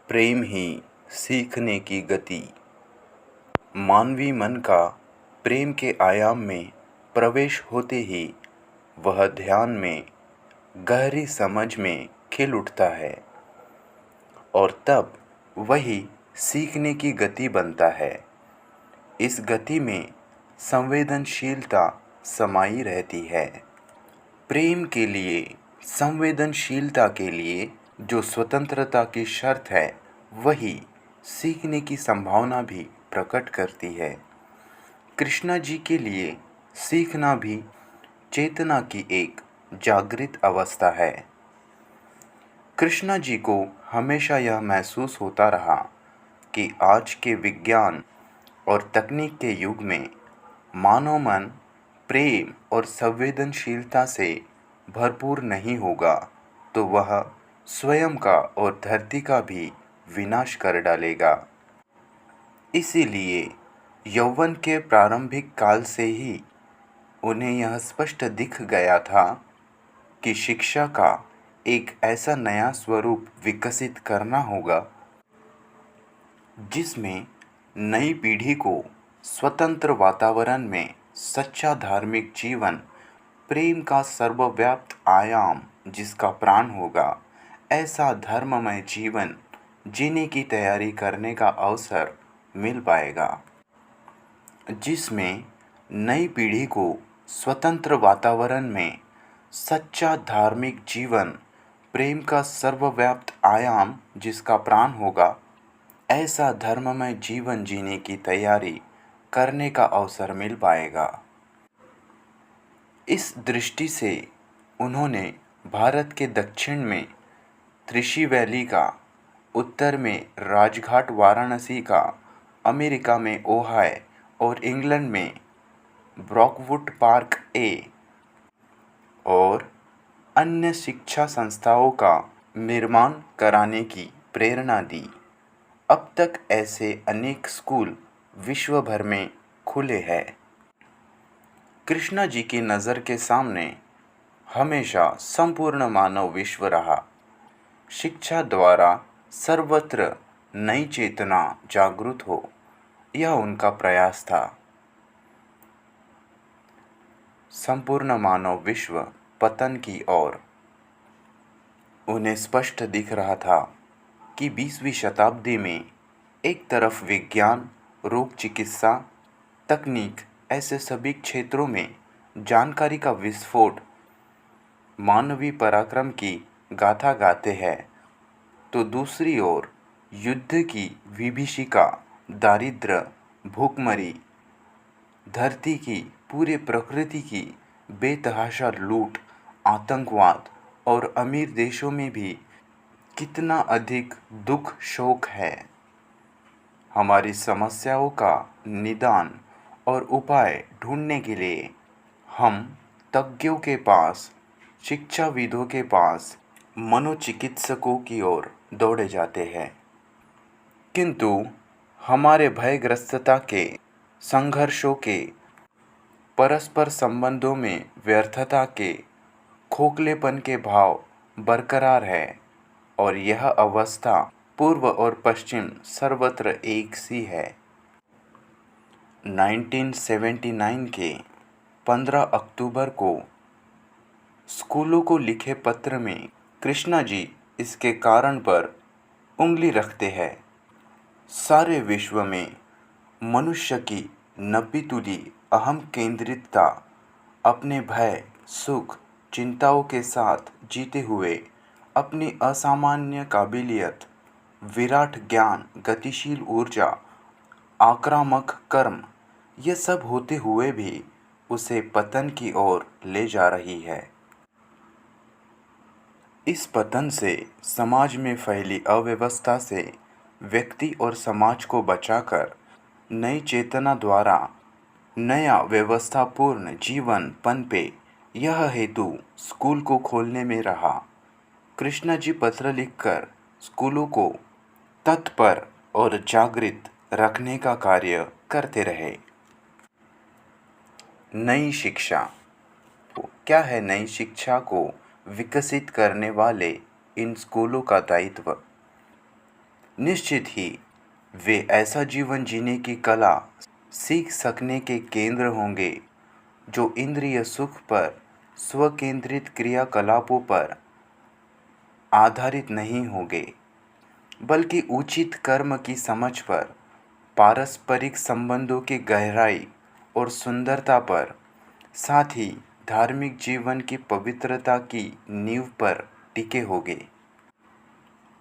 प्रेम ही सीखने की गति। मानवीय मन का प्रेम के आयाम में प्रवेश होते ही वह ध्यान में गहरी समझ में खिल उठता है और तब वही सीखने की गति बनता है। इस गति में संवेदनशीलता समाई रहती है। प्रेम के लिए, संवेदनशीलता के लिए जो स्वतंत्रता की शर्त है, वही सीखने की संभावना भी प्रकट करती है। कृष्णा जी के लिए सीखना भी चेतना की एक जागृत अवस्था है। कृष्णा जी को हमेशा यह महसूस होता रहा कि आज के विज्ञान और तकनीक के युग में मानव मन प्रेम और संवेदनशीलता से भरपूर नहीं होगा तो वह स्वयं का और धरती का भी विनाश कर डालेगा। इसीलिए यौवन के प्रारंभिक काल से ही उन्हें यह स्पष्ट दिख गया था कि शिक्षा का एक ऐसा नया स्वरूप विकसित करना होगा जिसमें नई पीढ़ी को स्वतंत्र वातावरण में सच्चा धार्मिक जीवन, प्रेम का सर्वव्याप्त आयाम जिसका प्राण होगा, ऐसा धर्ममय जीवन जीने की तैयारी करने का अवसर मिल पाएगा, जिसमें नई पीढ़ी को स्वतंत्र वातावरण में सच्चा धार्मिक जीवन, प्रेम का सर्वव्याप्त आयाम जिसका प्राण होगा, ऐसा धर्ममय जीवन जीने की तैयारी करने का अवसर मिल पाएगा। इस दृष्टि से उन्होंने भारत के दक्षिण में त्रिशी वैली का, उत्तर में राजघाट वाराणसी का, अमेरिका में ओहाय और इंग्लैंड में ब्रॉकवुड पार्क और अन्य शिक्षा संस्थाओं का निर्माण कराने की प्रेरणा दी। अब तक ऐसे अनेक स्कूल विश्व भर में खुले हैं। कृष्णा जी की नज़र के सामने हमेशा संपूर्ण मानव विश्व रहा। शिक्षा द्वारा सर्वत्र नई चेतना जागृत हो, यह उनका प्रयास था। संपूर्ण मानव विश्व पतन की ओर। उन्हें स्पष्ट दिख रहा था कि 20वीं शताब्दी में एक तरफ विज्ञान, रोग चिकित्सा, तकनीक, ऐसे सभी क्षेत्रों में जानकारी का विस्फोट मानवीय पराक्रम की गाथा गाते हैं, तो दूसरी ओर युद्ध की विभीषिका, दारिद्र्य, भूखमरी, धरती की, पूरे प्रकृति की बेतहाशा लूट, आतंकवाद और अमीर देशों में भी कितना अधिक दुख शोक है। हमारी समस्याओं का निदान और उपाय ढूंढने के लिए हम तज्ञों के पास, शिक्षाविदों के पास, मनोचिकित्सकों की ओर दौड़े जाते हैं, किंतु हमारे भयग्रस्तता के, संघर्षों के, परस्पर संबंधों में व्यर्थता के, खोखलेपन के भाव बरकरार है और यह अवस्था पूर्व और पश्चिम सर्वत्र एक सी है। 1979 के 15 अक्टूबर को स्कूलों को लिखे पत्र में कृष्णा जी इसके कारण पर उंगली रखते हैं। सारे विश्व में मनुष्य की नब्बीतुली अहम केंद्रितता अपने भय, सुख, चिंताओं के साथ जीते हुए अपनी असामान्य काबिलियत, विराट ज्ञान, गतिशील ऊर्जा, आक्रामक कर्म, ये सब होते हुए भी उसे पतन की ओर ले जा रही है। इस पतन से, समाज में फैली अव्यवस्था से व्यक्ति और समाज को बचाकर नई चेतना द्वारा नया व्यवस्थापूर्ण जीवन पनपे, यह हेतु स्कूल को खोलने में रहा। कृष्णा जी पत्र लिखकर स्कूलों को तत्पर और जागृत रखने का कार्य करते रहे। नई शिक्षा क्या है? नई शिक्षा को विकसित करने वाले इन स्कूलों का दायित्व। निश्चित ही वे ऐसा जीवन जीने की कला सीख सकने के केंद्र होंगे जो इंद्रिय सुख पर, स्वकेंद्रित क्रियाकलापों पर आधारित नहीं होंगे, बल्कि उचित कर्म की समझ पर, पारस्परिक संबंधों की गहराई और सुंदरता पर, साथ ही धार्मिक जीवन की पवित्रता की नींव पर टिके होंगे।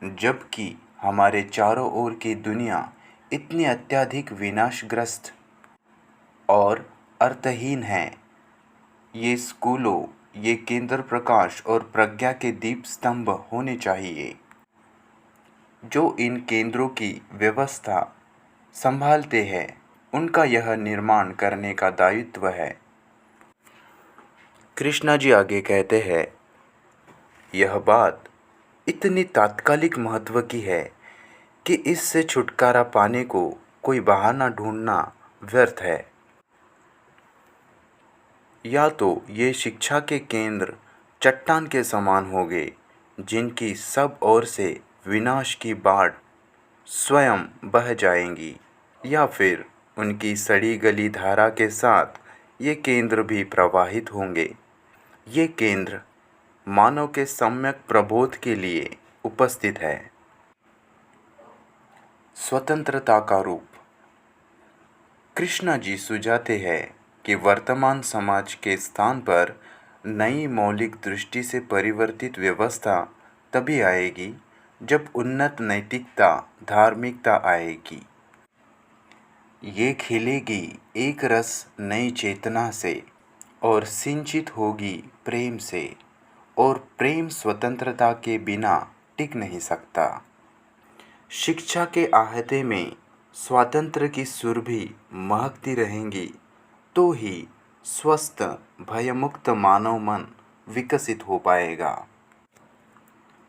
जबकि हमारे चारों ओर की दुनिया इतनी अत्यधिक विनाशग्रस्त और अर्थहीन है, ये स्कूलों, ये केंद्र प्रकाश और प्रज्ञा के दीप स्तंभ होने चाहिए, जो इन केंद्रों की व्यवस्था संभालते हैं। उनका यह निर्माण करने का दायित्व है। कृष्णा जी आगे कहते हैं, यह बात इतनी तात्कालिक महत्व की है कि इससे छुटकारा पाने को कोई बहाना ढूंढना व्यर्थ है। या तो ये शिक्षा के केंद्र चट्टान के समान होंगे, जिनकी सब ओर से विनाश की बाढ़ स्वयं बह जाएंगी, या फिर उनकी सड़ी गली धारा के साथ ये केंद्र भी प्रवाहित होंगे। ये केंद्र मानव के सम्यक प्रबोध के लिए उपस्थित है। स्वतंत्रता का रूप। कृष्णा जी सुझाते हैं कि वर्तमान समाज के स्थान पर नई मौलिक दृष्टि से परिवर्तित व्यवस्था तभी आएगी जब उन्नत नैतिकता, धार्मिकता आएगी। ये खिलेगी एक रस नई चेतना से और सिंचित होगी प्रेम से, और प्रेम स्वतंत्रता के बिना टिक नहीं सकता। शिक्षा के आहते में स्वातंत्र्य की सुरभि महकती रहेंगी, तो ही स्वस्थ भयमुक्त मानव मन विकसित हो पाएगा।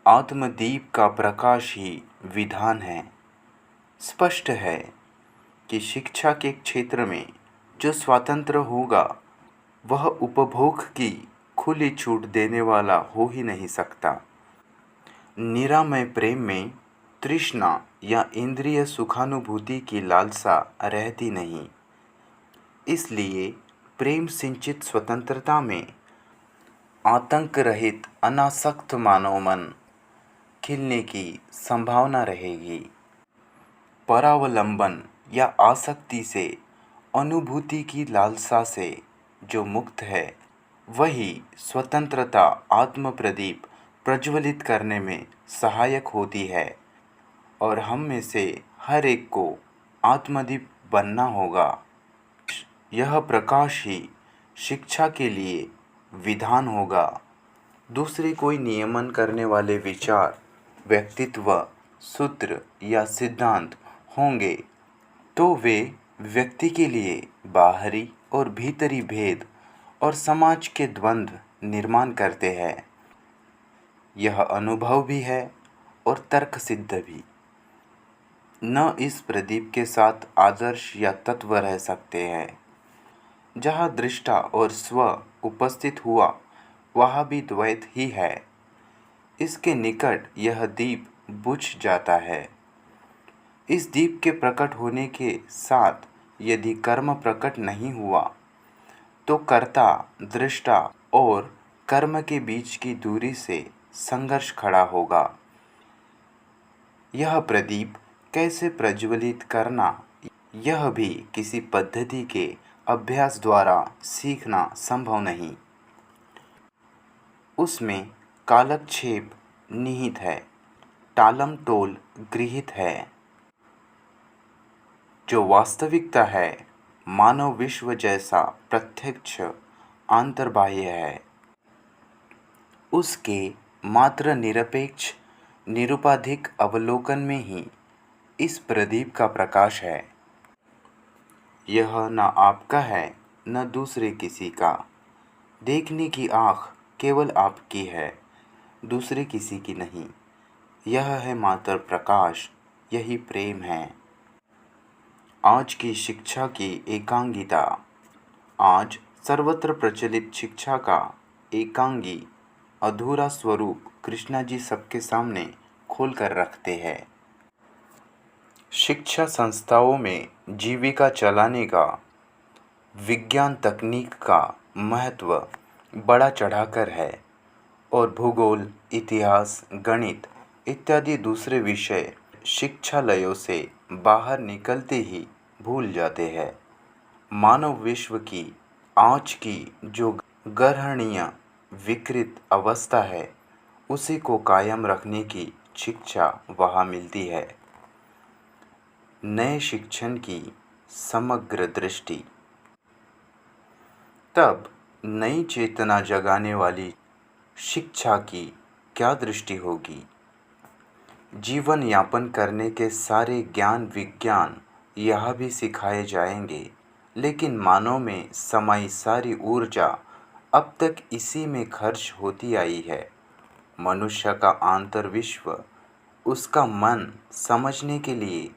आत्मदीप का प्रकाश ही विधान है। स्पष्ट है कि शिक्षा के क्षेत्र में जो स्वतंत्र होगा, वह उपभोग की खुली छूट देने वाला हो ही नहीं सकता। निरामय प्रेम में तृष्णा या इंद्रिय सुखानुभूति की लालसा रहती नहीं। इसलिए प्रेम सिंचित स्वतंत्रता में आतंक रहित अनासक्त मानव मन खिलने की संभावना रहेगी। परावलंबन या आसक्ति से, अनुभूति की लालसा से जो मुक्त है, वही स्वतंत्रता आत्म प्रदीप प्रज्वलित करने में सहायक होती है, और हम में से हर एक को आत्मदीप बनना होगा। यह प्रकाश ही शिक्षा के लिए विधान होगा। दूसरे कोई नियमन करने वाले विचार, व्यक्तित्व, सूत्र या सिद्धांत होंगे तो वे व्यक्ति के लिए बाहरी और भीतरी भेद और समाज के द्वंद्व निर्माण करते हैं। यह अनुभव भी है और तर्क सिद्ध भी। न इस प्रदीप के साथ आदर्श या तत्व रह सकते हैं। जहाँ दृष्टा और स्व उपस्थित हुआ, वहाँ भी द्वैत ही है। इसके निकट यह दीप बुझ जाता है। इस दीप के प्रकट होने के साथ यदि कर्म प्रकट नहीं हुआ, तो कर्ता, दृष्टा और कर्म के बीच की दूरी से संघर्ष खड़ा होगा। यह प्रदीप कैसे प्रज्वलित करना, यह भी किसी पद्धति के अभ्यास द्वारा सीखना संभव नहीं। उसमें कालक्षेप निहित है, टालम टोल गृहीत है। जो वास्तविकता है, मानव विश्व जैसा प्रत्यक्ष अंतर्बाह्य है। उसके मात्र निरपेक्ष निरुपाधिक अवलोकन में ही इस प्रदीप का प्रकाश है। यह न आपका है, न दूसरे किसी का। देखने की आँख केवल आपकी है, दूसरे किसी की नहीं। यह है मात्र प्रकाश, यही प्रेम है। आज की शिक्षा की एकांगिता। आज सर्वत्र प्रचलित शिक्षा का एकांगी अधूरा स्वरूप कृष्णा जी सबके सामने खोल कर रखते हैं। शिक्षा संस्थाओं में जीविका चलाने का विज्ञान तकनीक का महत्व बढ़ा चढ़ाकर है और भूगोल, इतिहास, गणित इत्यादि दूसरे विषय शिक्षालयों से बाहर निकलते ही भूल जाते हैं। मानव विश्व की आज की जो गर्हणीय विकृत अवस्था है, उसी को कायम रखने की शिक्षा वहाँ मिलती है। नए शिक्षण की समग्र दृष्टि। तब नई चेतना जगाने वाली शिक्षा की क्या दृष्टि होगी? जीवन यापन करने के सारे ज्ञान विज्ञान यह भी सिखाए जाएंगे, लेकिन मानव में समाई सारी ऊर्जा अब तक इसी में खर्च होती आई है। मनुष्य का आंतरविश्व, उसका मन समझने के लिए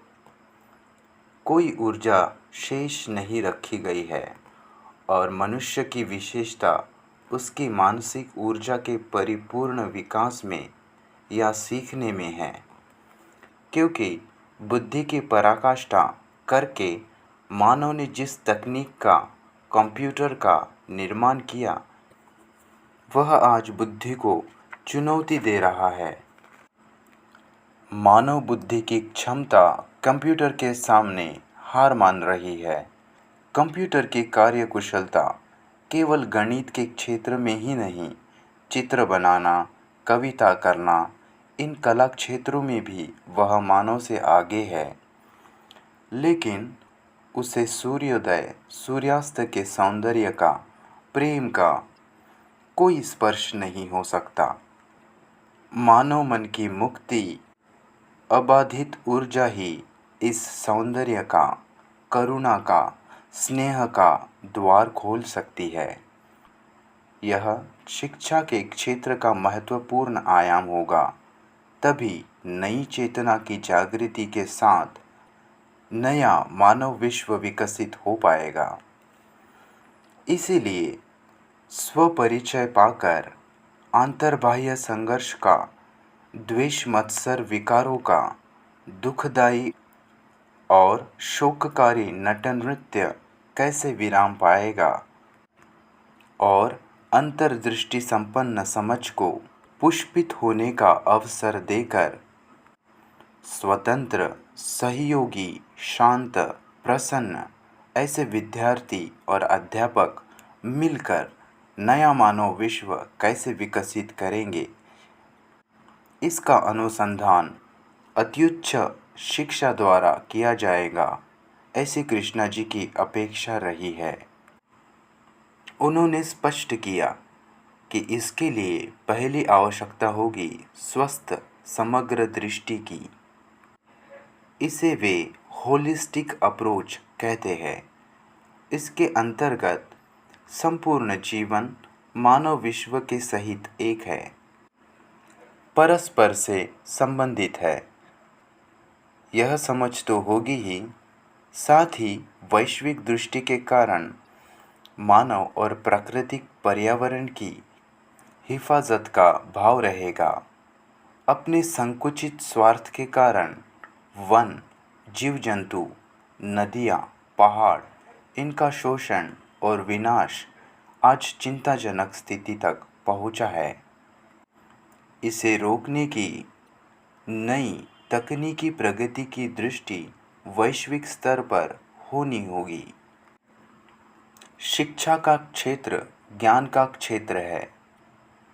कोई ऊर्जा शेष नहीं रखी गई है और मनुष्य की विशेषता उसकी मानसिक ऊर्जा के परिपूर्ण विकास में या सीखने में है, क्योंकि बुद्धि की पराकाष्ठा करके मानव ने जिस तकनीक का, कंप्यूटर का निर्माण किया, वह आज बुद्धि को चुनौती दे रहा है। मानव बुद्धि की क्षमता कंप्यूटर के सामने हार मान रही है। कंप्यूटर की कार्यकुशलता केवल गणित के क्षेत्र में ही नहीं, चित्र बनाना, कविता करना, इन कला क्षेत्रों में भी वह मानव से आगे है। लेकिन उसे सूर्योदय, सूर्यास्त के सौंदर्य का, प्रेम का कोई स्पर्श नहीं हो सकता। मानव मन की मुक्ति, अबाधित ऊर्जा ही इस सौंदर्य का, करुणा का, स्नेह का द्वार खोल सकती है। यह शिक्षा के क्षेत्र का महत्वपूर्ण आयाम होगा। तभी नई चेतना की जागृति के साथ नया मानव विश्व विकसित हो पाएगा। इसीलिए स्वपरिचय पाकर अंतर्बाह्य संघर्ष का, द्वेष मत्सर विकारों का दुखदायी और शोककारी नटन नृत्य कैसे विराम पाएगा और अंतर्दृष्टि संपन्न समझ को पुष्पित होने का अवसर देकर स्वतंत्र, सहयोगी, शांत, प्रसन्न ऐसे विद्यार्थी और अध्यापक मिलकर नया मानव विश्व कैसे विकसित करेंगे, इसका अनुसंधान अत्युच्च शिक्षा द्वारा किया जाएगा, ऐसी कृष्णा जी की अपेक्षा रही है। उन्होंने स्पष्ट किया कि इसके लिए पहली आवश्यकता होगी स्वस्थ समग्र दृष्टि की। इसे वे होलिस्टिक अप्रोच कहते हैं। इसके अंतर्गत संपूर्ण जीवन मानव विश्व के सहित एक है, परस्पर से संबंधित है, यह समझ तो होगी ही, साथ ही वैश्विक दृष्टि के कारण मानव और प्राकृतिक पर्यावरण की हिफाजत का भाव रहेगा। अपने संकुचित स्वार्थ के कारण वन, जीव जंतु, नदियाँ, पहाड़, इनका शोषण और विनाश आज चिंताजनक स्थिति तक पहुँचा है। इसे रोकने की नई तकनीकी प्रगति की दृष्टि वैश्विक स्तर पर होनी होगी। शिक्षा का क्षेत्र ज्ञान का क्षेत्र है।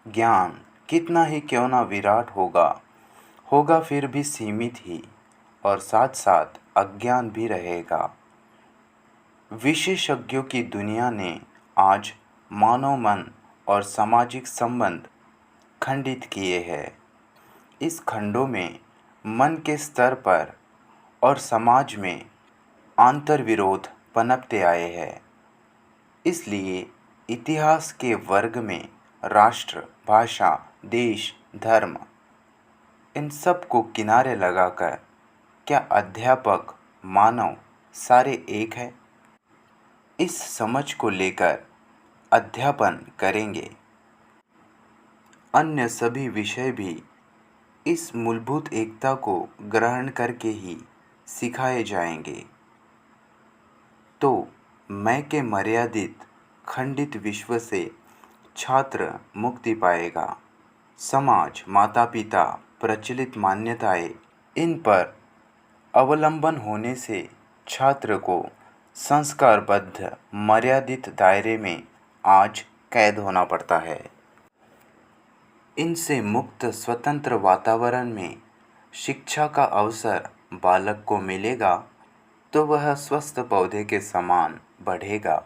ज्ञान कितना ही क्यों ना विराट होगा फिर भी सीमित ही, और साथ साथ अज्ञान भी रहेगा। विशेषज्ञों की दुनिया ने आज मानव मन और सामाजिक संबंध खंडित किए हैं। इस खंडों में मन के स्तर पर और समाज में आंतरविरोध पनपते आए हैं। इसलिए इतिहास के वर्ग में राष्ट्र, भाषा, देश, धर्म, इन सब को किनारे लगाकर क्या अध्यापक, मानव सारे एक है? इस समझ को लेकर अध्यापन करेंगे। अन्य सभी विषय भी इस मूलभूत एकता को ग्रहण करके ही सिखाए जाएंगे तो मैं के मर्यादित खंडित विश्व से छात्र मुक्ति पाएगा। समाज, माता पिता, प्रचलित मान्यताएं, इन पर अवलंबन होने से छात्र को संस्कारबद्ध मर्यादित दायरे में आज कैद होना पड़ता है। इनसे मुक्त स्वतंत्र वातावरण में शिक्षा का अवसर बालक को मिलेगा तो वह स्वस्थ पौधे के समान बढ़ेगा